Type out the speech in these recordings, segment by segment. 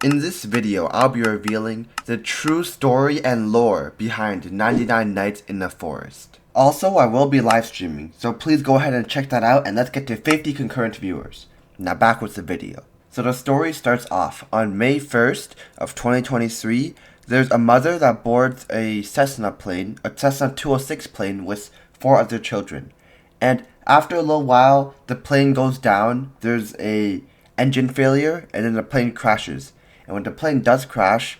In this video, I'll be revealing the true story and lore behind 99 Nights in the Forest. Also, I will be live streaming, so please go ahead and check that out and let's get to 50 concurrent viewers. Now back with the video. So the story starts off on May 1st of 2023. There's a mother that boards a Cessna 206 plane with 4 other children. And after a little while, the plane goes down, there's a engine failure, and then the plane crashes. And when the plane does crash,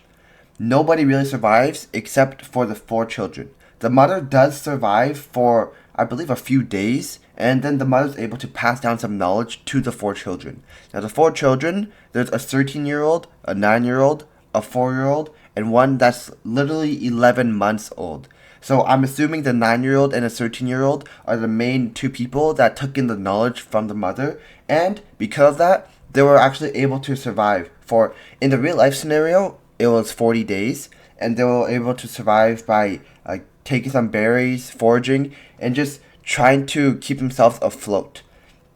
nobody really survives except for the 4 children. The mother does survive for, I believe, a few days, and then the mother's able to pass down some knowledge to the 4 children. Now, the 4 children, there's a 13-year-old, a 9-year-old, a 4-year-old, and one that's literally 11 months old. So I'm assuming the 9-year-old and the 13-year-old are the main 2 people that took in the knowledge from the mother, and because of that, they were actually able to survive for, in the real life scenario, it was 40 days, and they were able to survive by taking some berries, foraging, and just trying to keep themselves afloat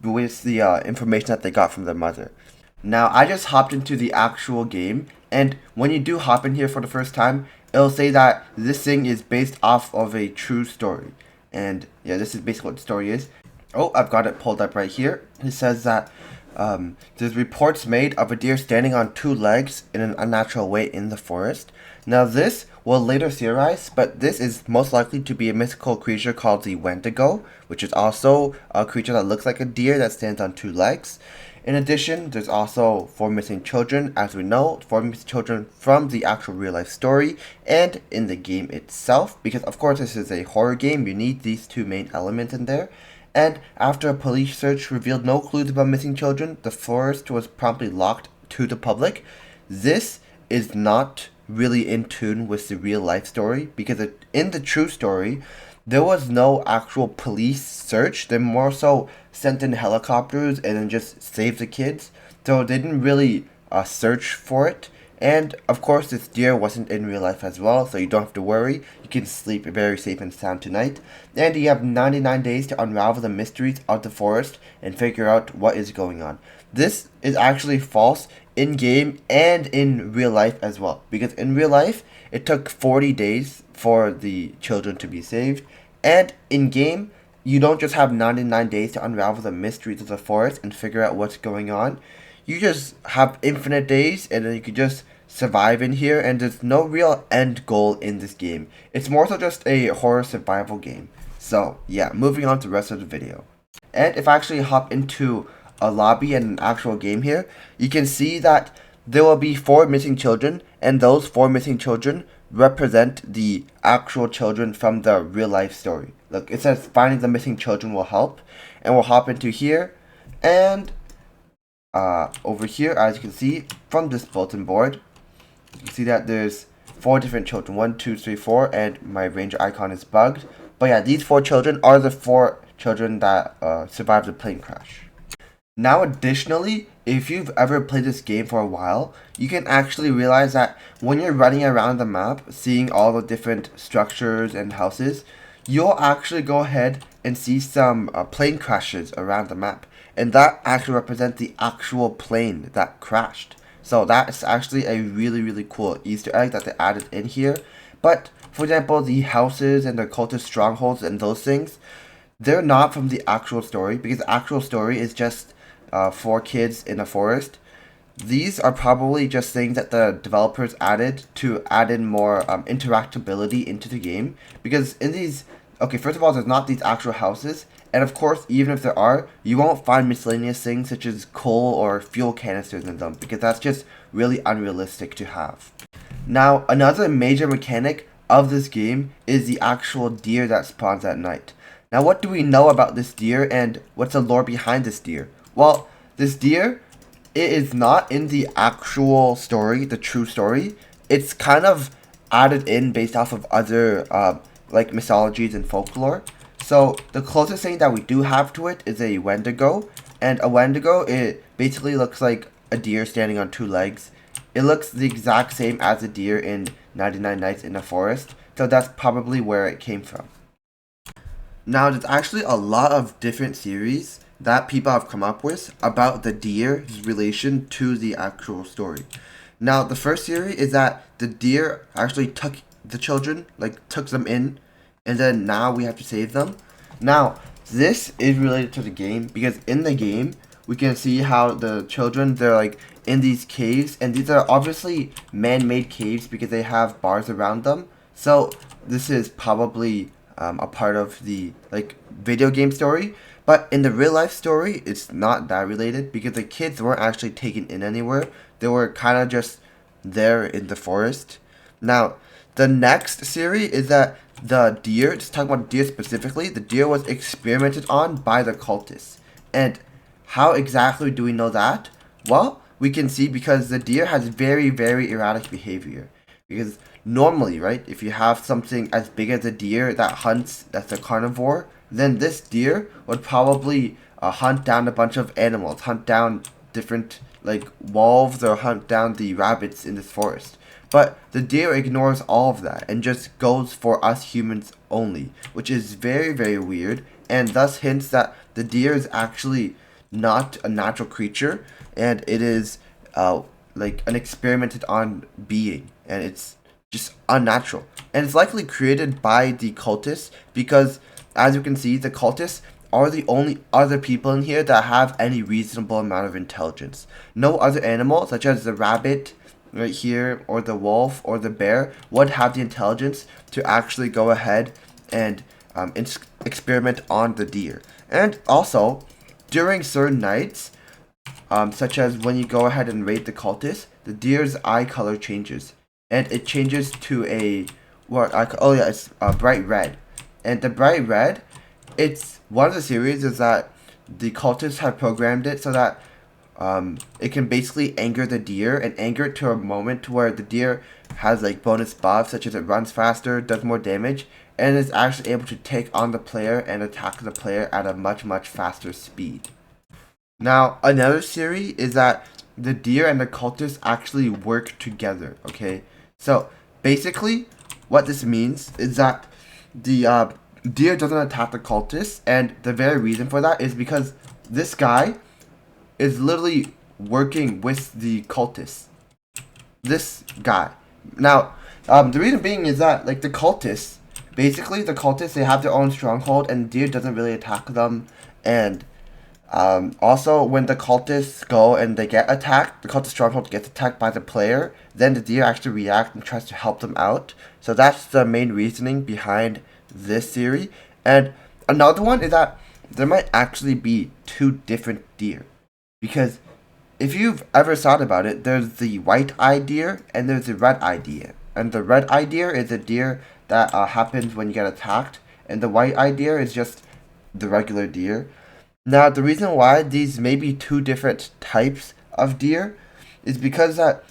with the information that they got from their mother. Now, I just hopped into the actual game, and when you do hop in here for the first time, it'll say that this thing is based off of a true story. And yeah, this is basically what the story is. Oh, I've got it pulled up right here. It says that there's reports made of a deer standing on 2 legs in an unnatural way in the forest. Now this will later theorize, but this is most likely to be a mythical creature called the Wendigo, which is also a creature that looks like a deer that stands on 2 legs. In addition, there's also 4 missing children, as we know, 4 missing children from the actual real life story and in the game itself, because of course this is a horror game, you need these 2 main elements in there. And after a police search revealed no clues about missing children, the forest was promptly locked to the public. This is not really in tune with the real life story, because in the true story, there was no actual police search. They more so sent in helicopters and then just saved the kids. So they didn't really search for it. And of course, this deer wasn't in real life as well, so you don't have to worry. You can sleep very safe and sound tonight. And you have 99 days to unravel the mysteries of the forest and figure out what is going on. This is actually false in game and in real life as well, because in real life, it took 40 days for the children to be saved. And in game, you don't just have 99 days to unravel the mysteries of the forest and figure out what's going on. You just have infinite days, and then you can just survive in here, and there's no real end goal in this game. It's more so just a horror survival game. So yeah, moving on to the rest of the video. And if I actually hop into a lobby and an actual game here, you can see that there will be 4 missing children, and those 4 missing children represent the actual children from the real life story. Look, it says finding the missing children will help, and we'll hop into here, and over here, as you can see from this bulletin board, you can see that there's 4 different children, 1, 2, 3, 4, and my ranger icon is bugged. But yeah, these 4 children are the 4 children that survived the plane crash. Now, additionally, if you've ever played this game for a while, you can actually realize that when you're running around the map, seeing all the different structures and houses, you'll actually go ahead and see some plane crashes around the map. And that actually represents the actual plane that crashed. So that's actually a really, really cool Easter egg that they added in here. But, for example, the houses and the cultist strongholds and those things, they're not from the actual story, because the actual story is just 4 kids in a forest. These are probably just things that the developers added to add in more interactability into the game. Because in these, okay, first of all, there's not these actual houses. And of course, even if there are, you won't find miscellaneous things such as coal or fuel canisters in them, because that's just really unrealistic to have. Now, another major mechanic of this game is the actual deer that spawns at night. Now, what do we know about this deer, and what's the lore behind this deer? Well, this deer, it is not in the actual story, the true story. It's kind of added in based off of other like mythologies and folklore. So the closest thing that we do have to it is a Wendigo, and a Wendigo, it basically looks like a deer standing on 2 legs. It looks the exact same as a deer in 99 Nights in the Forest, so that's probably where it came from. Now, there's actually a lot of different theories that people have come up with about the deer's relation to the actual story. Now, the first theory is that the deer actually took the children, like took them in, and then now we have to save them. Now, this is related to the game because in the game we can see how the children, they're like in these caves, and these are obviously man-made caves because they have bars around them. So this is probably a part of the like video game story. But in the real life story, it's not that related because the kids weren't actually taken in anywhere. They were kind of just there in the forest. Now, the next theory is that the deer, just talking about deer specifically, the deer was experimented on by the cultists. And how exactly do we know that? Well, we can see because the deer has very, very erratic behavior. Because normally, right, if you have something as big as a deer that hunts, that's a carnivore, then this deer would probably hunt down a bunch of animals, hunt down different like wolves or hunt down the rabbits in this forest. But the deer ignores all of that and just goes for us humans only, which is very, very weird, and thus hints that the deer is actually not a natural creature, and it is like an experimented on being, and it's just unnatural. And it's likely created by the cultists because, as you can see, the cultists are the only other people in here that have any reasonable amount of intelligence. No other animal, such as the rabbit right here, or the wolf, or the bear, would have the intelligence to actually go ahead and experiment on the deer. And also, during certain nights, such as when you go ahead and raid the cultist, the deer's eye color changes, and it changes to a it's bright red, and the bright red, it's one of the theories is that the cultists have programmed it so that it can basically anger the deer and anger it to a moment where the deer has like bonus buffs such as it runs faster, does more damage, and is actually able to take on the player and attack the player at a much, much faster speed. Now, another theory is that the deer and the cultists actually work together, okay? So, basically, what this means is that the deer doesn't attack the cultists, and the very reason for that is because this guy is literally working with the cultists. This guy. Now, the reason being is that, like, the cultists, basically, the cultists, they have their own stronghold, and deer doesn't really attack them, and also, when the cultists go and they get attacked, the cultist stronghold gets attacked by the player, then the deer actually reacts and tries to help them out. So that's the main reasoning behind this theory. And another one is that there might actually be two different deer. Because if you've ever thought about it, there's the white-eyed deer and there's the red-eyed deer. And the red-eyed deer is a deer that happens when you get attacked, and the white-eyed deer is just the regular deer. Now, the reason why these may be two different types of deer is because that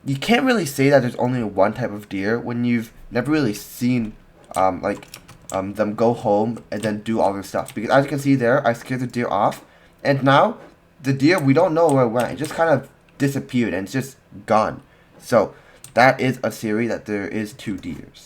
you can't really say that there's only one type of deer when you've never really seen them go home and then do all this stuff. Because as you can see there, I scared the deer off, and now the deer, we don't know where it went. It just kind of disappeared and it's just gone. So that is a theory that there is two deers.